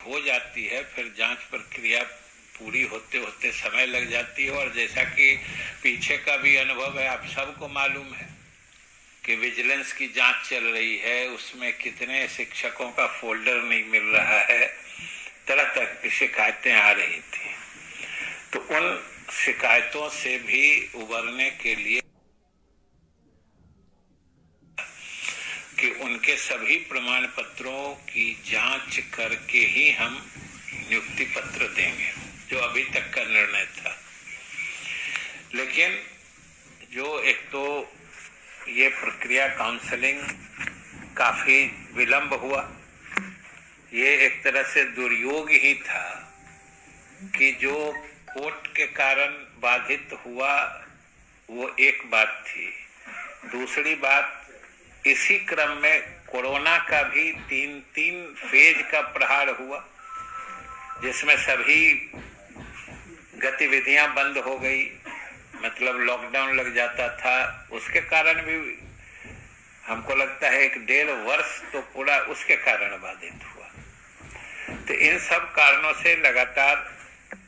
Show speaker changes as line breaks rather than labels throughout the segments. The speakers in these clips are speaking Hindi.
हो जाती है, फिर जांच प्रक्रिया पूरी होते होते समय लग जाती है। और जैसा कि पीछे का भी अनुभव है, आप सबको मालूम है कि विजिलेंस की जांच चल रही है, उसमें कितने शिक्षकों का फोल्डर नहीं मिल रहा है, तरह तरह की शिकायतें आ रही थी। तो उन शिकायतों से भी उबरने के लिए कि उनके सभी प्रमाण पत्रों की जांच करके ही हम नियुक्ति पत्र देंगे, जो अभी तक का निर्णय था। लेकिन जो एक तो ये प्रक्रिया काउंसलिंग काफी विलंब हुआ, ये एक तरह से दुर्योग ही था कि जो कोर्ट के कारण बाधित हुआ वो एक बात थी। दूसरी बात, इसी क्रम में कोरोना का भी तीन फेज का प्रहार हुआ, जिसमें सभी गतिविधियां बंद हो गई, मतलब लॉकडाउन लग जाता था। उसके कारण भी हमको लगता है 1.5 वर्ष तो पूरा उसके कारण बाधित हुआ। तो इन सब कारणों से लगातार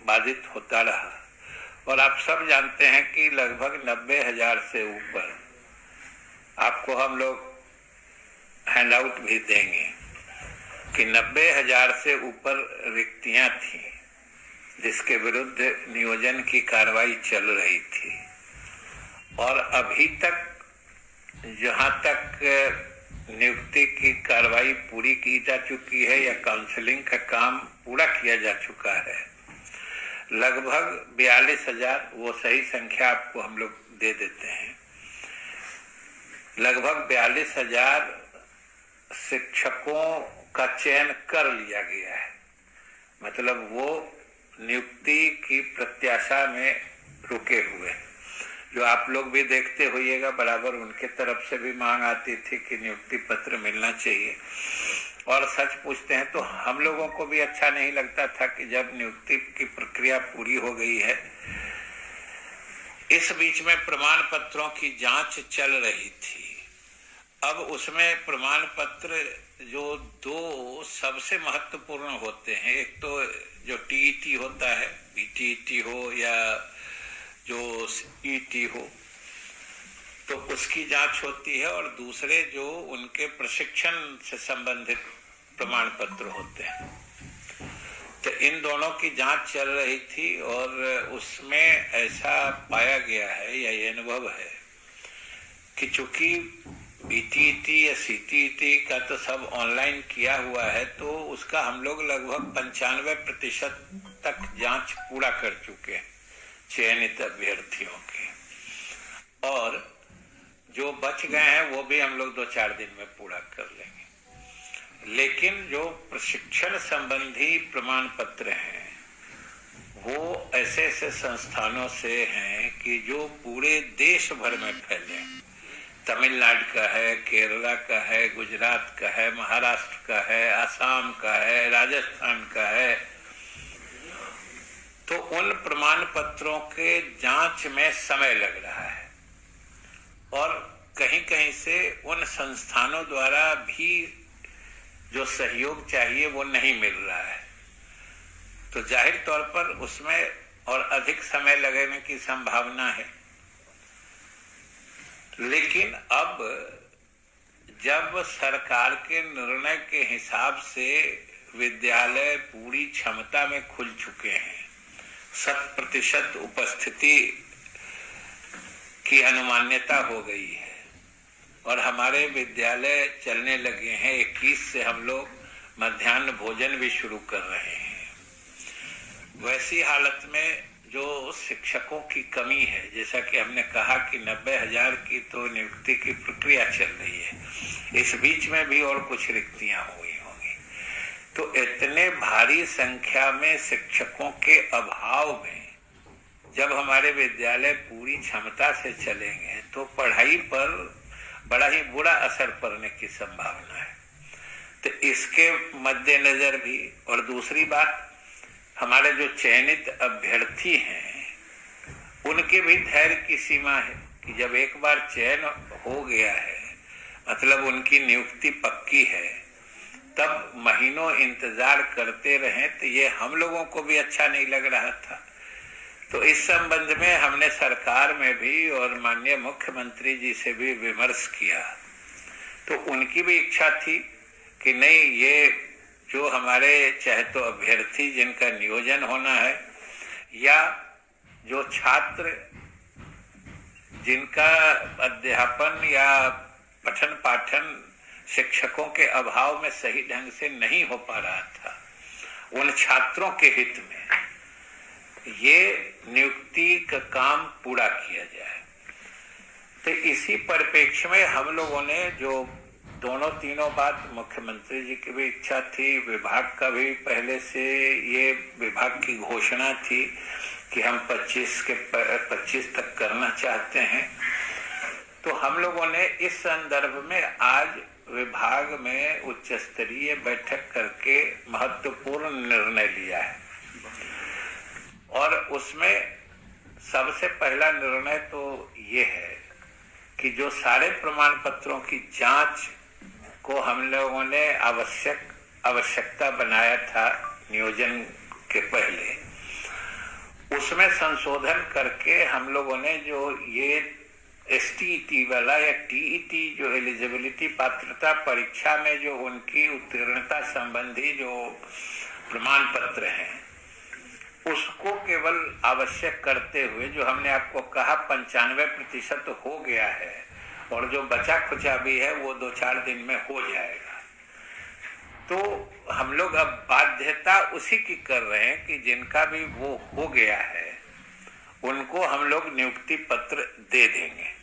बाधित होता रहा। और आप सब जानते हैं कि लगभग 90,000 से ऊपर, आपको हम लोग हैंडआउट भी देंगे कि 90,000 से ऊपर रिक्तियां थी, जिसके विरुद्ध नियोजन की कार्रवाई चल रही थी। और अभी तक जहां तक नियुक्ति की कार्रवाई पूरी की जा चुकी है या काउंसलिंग का काम पूरा किया जा चुका है, लगभग 42,000, वो सही संख्या आपको हम लोग दे देते हैं, लगभग 42,000 शिक्षकों का चयन कर लिया गया है। मतलब वो नियुक्ति की प्रत्याशा में रुके हुए, जो आप लोग भी देखते होइएगा, बराबर उनके तरफ से भी मांग आती थी कि नियुक्ति पत्र मिलना चाहिए। और सच पूछते हैं तो हम लोगों को भी अच्छा नहीं लगता था कि जब नियुक्ति की प्रक्रिया पूरी हो गई है, इस बीच में प्रमाण पत्रों की जांच चल रही थी। अब उसमें प्रमाण पत्र जो 2 सबसे महत्वपूर्ण होते हैं, एक तो जो टीईटी होता है, बीटीईटी हो या जो सीईटी हो, तो उसकी जांच होती है। और दूसरे जो उनके प्रशिक्षण से संबंधित प्रमाण पत्र होते हैं, तो इन दोनों की जांच चल रही थी। और उसमें ऐसा पाया गया है या ये अनुभव है कि चूंकि बीटीईटी या सीटीईटी का तो सब ऑनलाइन किया हुआ है, तो उसका हम लोग लगभग 95% तक जांच पूरा कर चुके हैं चयनित अभ्यर्थियों के। और जो बच गए हैं वो भी हम लोग 2-4 दिन में पूरा कर लेंगे। लेकिन जो प्रशिक्षण संबंधी प्रमाण पत्र हैं, वो ऐसे ऐसे संस्थानों से हैं कि जो पूरे देश भर में फैले। तमिलनाडु का है, केरला का है, गुजरात का है, महाराष्ट्र का है, असम का है, राजस्थान का है। तो उन प्रमाण पत्रों के जांच में समय लग रहा है और कहीं कहीं से उन संस्थानों द्वारा भी जो सहयोग चाहिए वो नहीं मिल रहा है। तो जाहिर तौर पर उसमें और अधिक समय लगने की संभावना है। लेकिन अब जब सरकार के निर्णय के हिसाब से विद्यालय पूरी क्षमता में खुल चुके हैं, 100% उपस्थिति की अनुमान्यता हो गई है और हमारे विद्यालय चलने लगे हैं, 21 से हम लोग मध्याह्न भोजन भी शुरू कर रहे हैं। वैसी हालत में जो शिक्षकों की कमी है, जैसा कि हमने कहा कि 90,000 की तो नियुक्ति की प्रक्रिया चल रही है, इस बीच में भी और कुछ रिक्तियां हुई होंगी। तो इतने भारी संख्या में शिक्षकों के अभाव में जब हमारे विद्यालय पूरी क्षमता से चलेंगे तो पढ़ाई पर बड़ा ही बुरा असर पड़ने की संभावना है। तो इसके मद्देनजर भी, और दूसरी बात, हमारे जो चयनित अभ्यर्थी हैं उनके भी धैर्य की सीमा है कि जब एक बार चयन हो गया है, मतलब उनकी नियुक्ति पक्की है, तब महीनों इंतजार करते रहे, तो ये हम लोगों को भी अच्छा नहीं लग रहा था। तो इस संबंध में हमने सरकार में भी और माननीय मुख्यमंत्री जी से भी विमर्श किया। तो उनकी भी इच्छा थी कि नहीं, ये जो हमारे चाहे तो अभ्यर्थी जिनका नियोजन होना है या जो छात्र जिनका अध्यापन या पठन पाठन शिक्षकों के अभाव में सही ढंग से नहीं हो पा रहा था, उन छात्रों के हित में ये नियुक्ति का काम पूरा किया जाए। तो इसी परिप्रेक्ष्य में हम लोगों ने जो दोनों तीनों बात, मुख्यमंत्री जी की भी इच्छा थी, विभाग का भी पहले से ये विभाग की घोषणा थी कि हम 25 तक करना चाहते हैं। तो हम लोगों ने इस संदर्भ में आज विभाग में उच्च स्तरीय बैठक करके महत्वपूर्ण निर्णय लिया है। और उसमें सबसे पहला निर्णय तो ये है कि जो सारे प्रमाण पत्रों की जांच को हम लोगों ने आवश्यकता बनाया था नियोजन के पहले, उसमें संशोधन करके हम लोगों ने जो ये STET वाला या TET जो एलिजिबिलिटी पात्रता परीक्षा में जो उनकी उत्तीर्णता संबंधी जो प्रमाण पत्र हैं, उसको केवल आवश्यक करते हुए जो हमने आपको कहा 95% हो गया है और जो बचा खुचा भी है वो 2-4 दिन में हो जाएगा। तो हम लोग अब बाध्यता उसी की कर रहे हैं कि जिनका भी वो हो गया है उनको हम लोग नियुक्ति पत्र दे देंगे।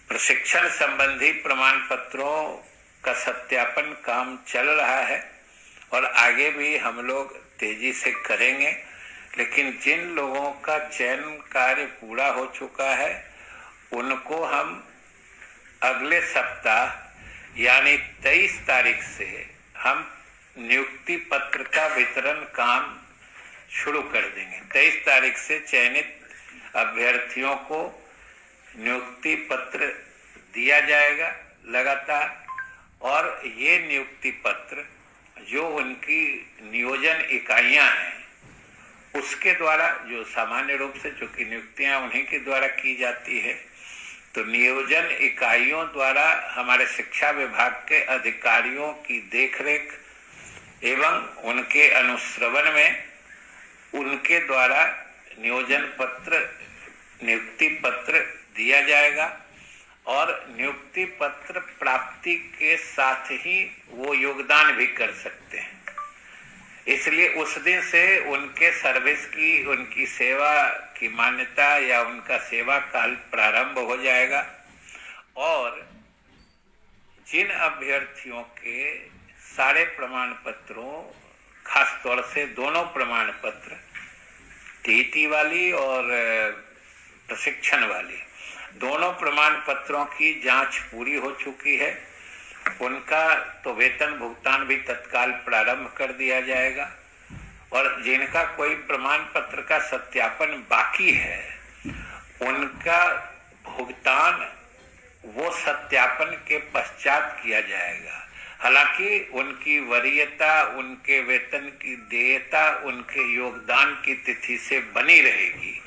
प्रशिक्षण संबंधी प्रमाण पत्रों का सत्यापन काम चल रहा है और आगे भी हम लोग तेजी से करेंगे, लेकिन जिन लोगों का चयन कार्य पूरा हो चुका है उनको हम अगले सप्ताह यानी 23 तारीख से हम नियुक्ति पत्र का वितरण काम शुरू कर देंगे। 23 तारीख से चयनित अभ्यर्थियों को नियुक्ति पत्र दिया जाएगा लगातार, और ये नियुक्ति पत्र जो उनकी नियोजन इकाइयां हैं उसके द्वारा, जो सामान्य रूप से चूंकि नियुक्तियां उन्हीं के द्वारा की जाती है, तो नियोजन इकाइयों द्वारा हमारे शिक्षा विभाग के अधिकारियों की देखरेख एवं उनके अनुश्रवण में उनके द्वारा नियोजन पत्र, नियुक्ति पत्र दिया जाएगा। और नियुक्ति पत्र प्राप्ति के साथ ही वो योगदान भी कर सकते हैं, इसलिए उस दिन से उनके सर्विस की, उनकी सेवा की मान्यता या उनका सेवा काल प्रारंभ हो जाएगा। और जिन अभ्यर्थियों के सारे प्रमाण पत्रों, खास तौर से दोनों प्रमाण पत्र, TET वाली और प्रशिक्षण वाली, दोनों प्रमाण पत्रों की जांच पूरी हो चुकी है, उनका तो वेतन भुगतान भी तत्काल प्रारंभ कर दिया जाएगा। और जिनका कोई प्रमाण पत्र का सत्यापन बाकी है उनका भुगतान वो सत्यापन के पश्चात किया जाएगा। हालांकि उनकी वरीयता, उनके वेतन की देयता उनके योगदान की तिथि से बनी रहेगी,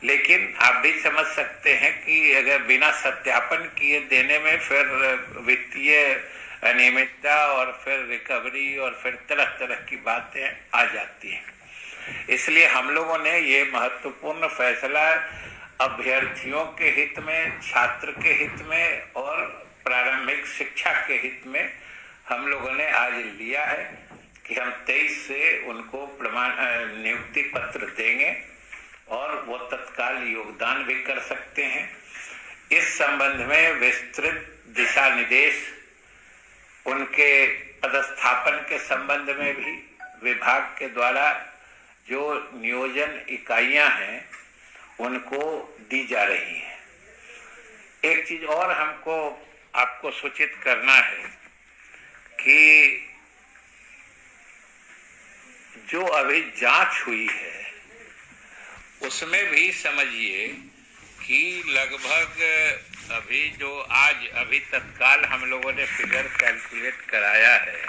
लेकिन आप भी समझ सकते हैं कि अगर बिना सत्यापन किए देने में फिर वित्तीय अनियमितता और फिर रिकवरी और फिर तरह तरह की बातें आ जाती हैं। इसलिए हम लोगों ने ये महत्वपूर्ण फैसला अभ्यर्थियों के हित में, छात्र के हित में और प्रारंभिक शिक्षा के हित में हम लोगों ने आज लिया है कि हम 23 से उनको नियुक्ति पत्र देंगे और वो तत्काल योगदान भी कर सकते हैं। इस संबंध में विस्तृत दिशा निर्देश उनके पदस्थापन के संबंध में भी विभाग के द्वारा जो नियोजन इकाइयां हैं उनको दी जा रही हैं। एक चीज और हमको आपको सूचित करना है कि जो अभी जांच हुई है उसमें भी समझिए कि लगभग अभी जो आज अभी तत्काल हम लोगों ने फिगर कैलकुलेट कराया है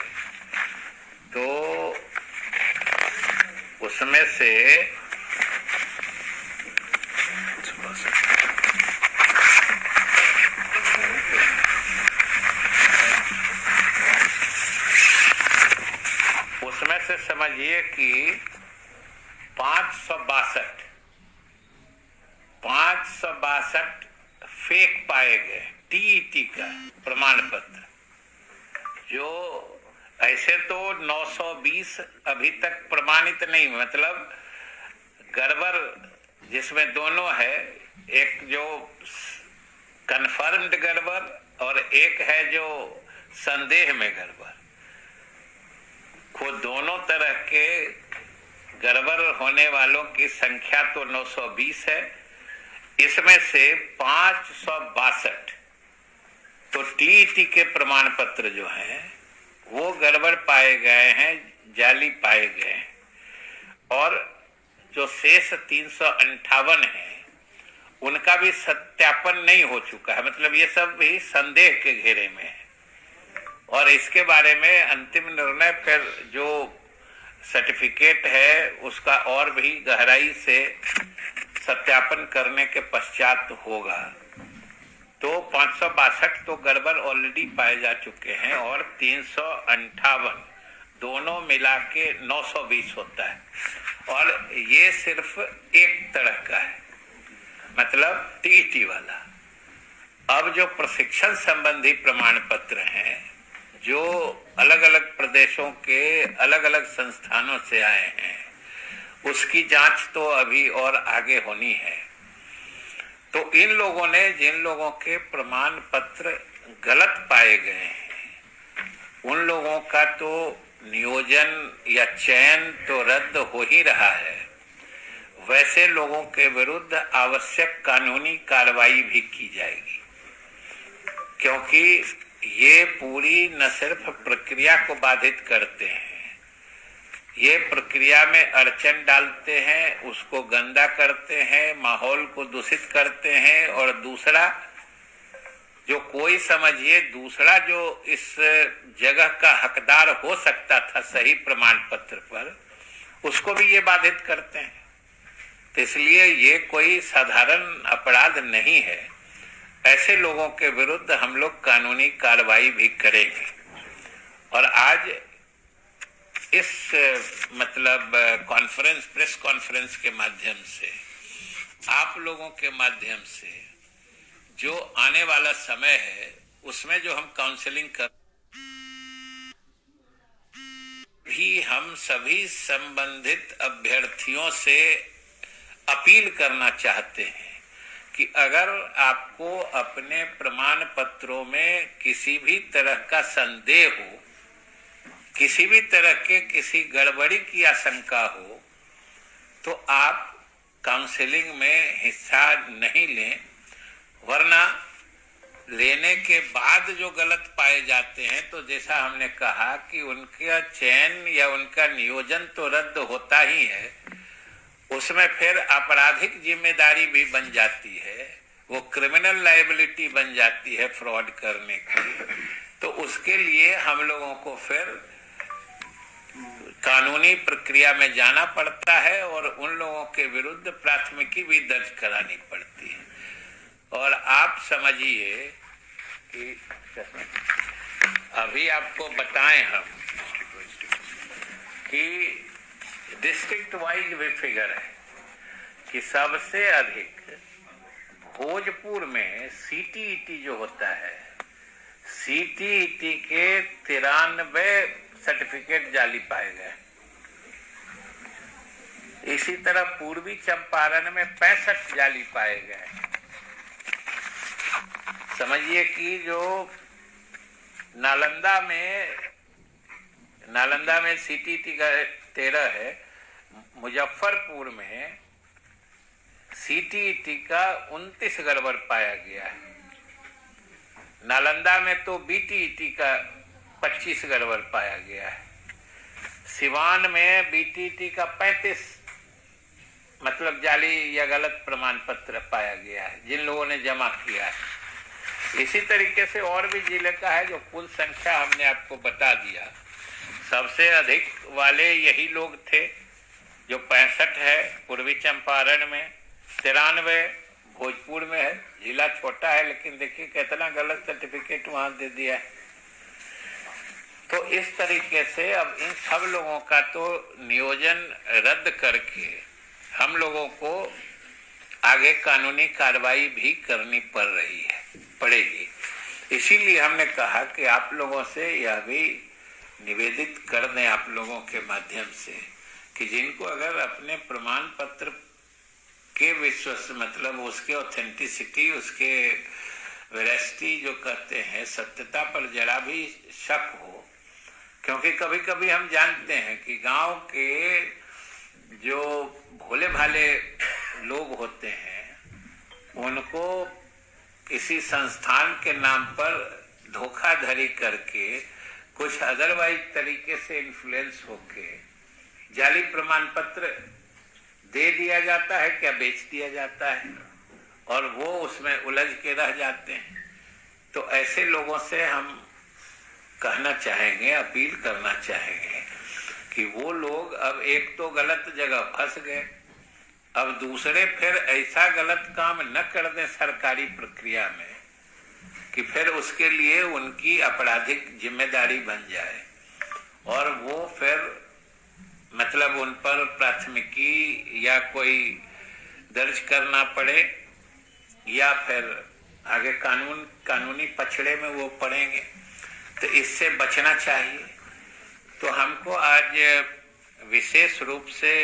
तो उसमें से समझिए कि 562 फेक पाए गए टीईटी का प्रमाण पत्र, जो ऐसे तो 920 अभी तक प्रमाणित नहीं, मतलब गड़बड़ जिसमें दोनों है, एक जो कंफर्म्ड गड़बड़ और एक है जो संदेह में गड़बड़। को दोनों तरह के गड़बड़ होने वालों की संख्या तो 920 है, इसमें से 562 तो टीईटी के प्रमाण पत्र जो हैं वो गड़बड़ पाए गए हैं, जाली पाए गए हैं, और जो शेष 358 है उनका भी सत्यापन नहीं हो चुका है, मतलब ये सब भी संदेह के घेरे में है। और इसके बारे में अंतिम निर्णय फिर जो सर्टिफिकेट है उसका और भी गहराई से सत्यापन करने के पश्चात होगा। तो 562 तो गड़बड़ ऑलरेडी पाए जा चुके हैं और 358 दोनों मिला के 920 होता है, और ये सिर्फ एक तरह का है, मतलब टीईटी वाला। अब जो प्रशिक्षण संबंधी प्रमाण पत्र हैं जो अलग अलग प्रदेशों के अलग अलग संस्थानों से आए हैं, उसकी जांच तो अभी और आगे होनी है। तो इन लोगों ने, जिन लोगों के प्रमाण पत्र गलत पाए गए हैं, उन लोगों का तो नियोजन या चयन तो रद्द हो ही रहा है, वैसे लोगों के विरुद्ध आवश्यक कानूनी कार्रवाई भी की जाएगी, क्योंकि ये पूरी न सिर्फ प्रक्रिया को बाधित करते हैं, ये प्रक्रिया में अड़चन डालते हैं, उसको गंदा करते हैं, माहौल को दूषित करते हैं, और दूसरा जो कोई समझिए दूसरा जो इस जगह का हकदार हो सकता था सही प्रमाण पत्र पर, उसको भी ये बाधित करते हैं। तो इसलिए ये कोई साधारण अपराध नहीं है, ऐसे लोगों के विरुद्ध हम लोग कानूनी कार्रवाई भी करेंगे। और आज इस मतलब कॉन्फ्रेंस, प्रेस कॉन्फ्रेंस के माध्यम से, आप लोगों के माध्यम से जो आने वाला समय है उसमें जो हम काउंसलिंग कर भी, हम सभी संबंधित अभ्यर्थियों से अपील करना चाहते हैं कि अगर आपको अपने प्रमाण पत्रों में किसी भी तरह का संदेह हो, किसी भी तरह के किसी गड़बड़ी की आशंका हो, तो आप काउंसलिंग में हिस्सा नहीं लें, वरना लेने के बाद जो गलत पाए जाते हैं तो जैसा हमने कहा कि उनका चयन या उनका नियोजन तो रद्द होता ही है, उसमें फिर आपराधिक जिम्मेदारी भी बन जाती है, वो क्रिमिनल लायबिलिटी बन जाती है फ्रॉड करने की। तो उसके लिए हम लोगों को फिर कानूनी प्रक्रिया में जाना पड़ता है और उन लोगों के विरुद्ध प्राथमिकी भी दर्ज करानी पड़ती है। और आप समझिए कि अभी आपको बताएं हम कि डिस्ट्रिक्ट वाइज भी फिगर है कि सबसे अधिक भोजपुर में सीटीईटी जो होता है, सीटीईटी के 93 सर्टिफिकेट जाली पाए गए। इसी तरह पूर्वी चंपारण में 65 जाली पाए गए। समझिए कि जो नालंदा में सीटीईटी का 13 है, मुजफ्फरपुर में सीटीईटी का 29 गड़बड़ पाया गया है। नालंदा में तो बीटीईटी का 25 गड़बड़ पाया गया है। सिवान में बीटीईटी का 35 मतलब जाली या गलत प्रमाण पत्र पाया गया है, जिन लोगों ने जमा किया है। इसी तरीके से और भी जिले का है, जो कुल संख्या हमने आपको बता दिया। सबसे अधिक वाले यही लोग थे, जो 65 है पूर्वी चंपारण में, 93 भोजपुर में है। जिला छोटा है लेकिन देखिए कितना गलत सर्टिफिकेट वहां दे दिया है। तो इस तरीके से अब इन सब लोगों का तो नियोजन रद्द करके हम लोगों को आगे कानूनी कार्रवाई भी करनी पड़ेगी। इसीलिए हमने कहा कि आप लोगों से यह भी निवेदित कर दें आप लोगों के माध्यम से कि जिनको अगर अपने प्रमाण पत्र के विश्वास मतलब उसके ऑथेंटिसिटी, उसके वेरासिटी जो कहते हैं, सत्यता पर जरा भी शक हो, क्योंकि कभी कभी हम जानते हैं कि गांव के जो भोले भाले लोग होते हैं उनको किसी संस्थान के नाम पर धोखाधड़ी करके कुछ अदरवाइज तरीके से इन्फ्लुएंस होके जाली प्रमाण पत्र दे दिया जाता है, क्या बेच दिया जाता है, और वो उसमें उलझ के रह जाते हैं। तो ऐसे लोगों से हम कहना चाहेंगे, अपील करना चाहेंगे कि वो लोग अब एक तो गलत जगह फंस गए, अब दूसरे फिर ऐसा गलत काम न कर दें सरकारी प्रक्रिया में कि फिर उसके लिए उनकी आपराधिक जिम्मेदारी बन जाए और वो फिर मतलब उन पर प्राथमिकी या कोई दर्ज करना पड़े या फिर आगे कानूनी पछड़े में वो पड़ेंगे। तो इससे बचना चाहिए। तो हमको आज विशेष रूप से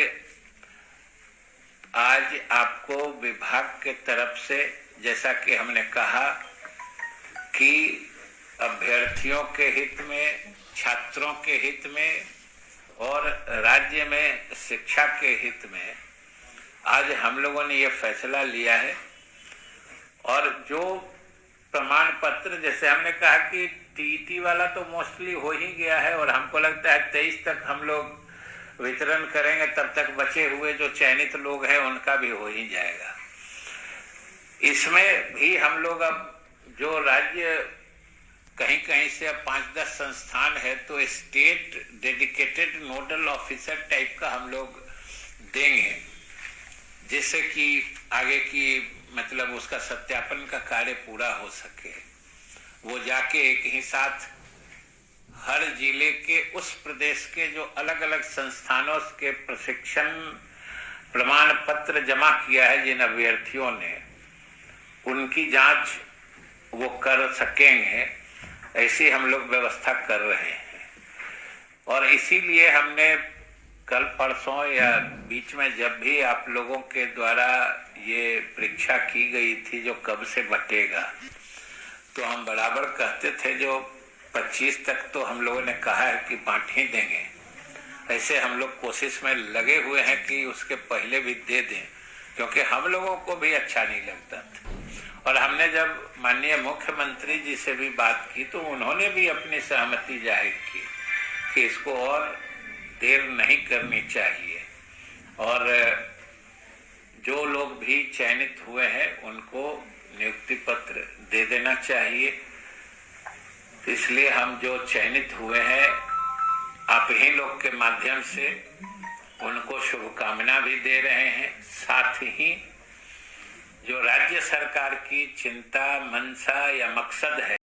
आज आपको विभाग के तरफ से, जैसा कि हमने कहा कि अभ्यर्थियों के हित में, छात्रों के हित में और राज्य में शिक्षा के हित में आज हम लोगों ने ये फैसला लिया है। और जो प्रमाण पत्र, जैसे हमने कहा कि टीईटी वाला तो मोस्टली हो ही गया है और हमको लगता है 23 तक हम लोग वितरण करेंगे, तब तक बचे हुए जो चयनित लोग हैं उनका भी हो ही जाएगा। इसमें भी हम लोग अब जो राज्य कहीं कहीं से अब 5-10 संस्थान है तो state dedicated nodal officer type का हम लोग देंगे, जिससे कि आगे की मतलब उसका सत्यापन का कार्य पूरा हो सके। वो जाके एक ही साथ हर जिले के उस प्रदेश के जो अलग अलग संस्थानों के प्रशिक्षण प्रमाण पत्र जमा किया है जिन अभ्यर्थियों ने, उनकी जांच वो कर सकेंगे, ऐसी हम लोग व्यवस्था कर रहे हैं। और इसीलिए हमने कल परसों या बीच में जब भी आप लोगों के द्वारा ये परीक्षा की गई थी जो कब से बटेगा, तो हम बराबर कहते थे जो 25 तक तो हम लोगों ने कहा है कि बांट ही देंगे। ऐसे हम लोग कोशिश में लगे हुए हैं कि उसके पहले भी दे दें, क्योंकि हम लोगों को भी अच्छा नहीं लगता था। और हमने जब माननीय मुख्यमंत्री जी से भी बात की तो उन्होंने भी अपनी सहमति जाहिर की कि इसको और देर नहीं करनी चाहिए और जो लोग भी चयनित हुए हैं उनको नियुक्ति पत्र दे देना चाहिए। इसलिए हम जो चयनित हुए हैं आप ही लोग के माध्यम से उनको शुभकामना भी दे रहे हैं। साथ ही जो राज्य सरकार की चिंता, मंशा या मकसद है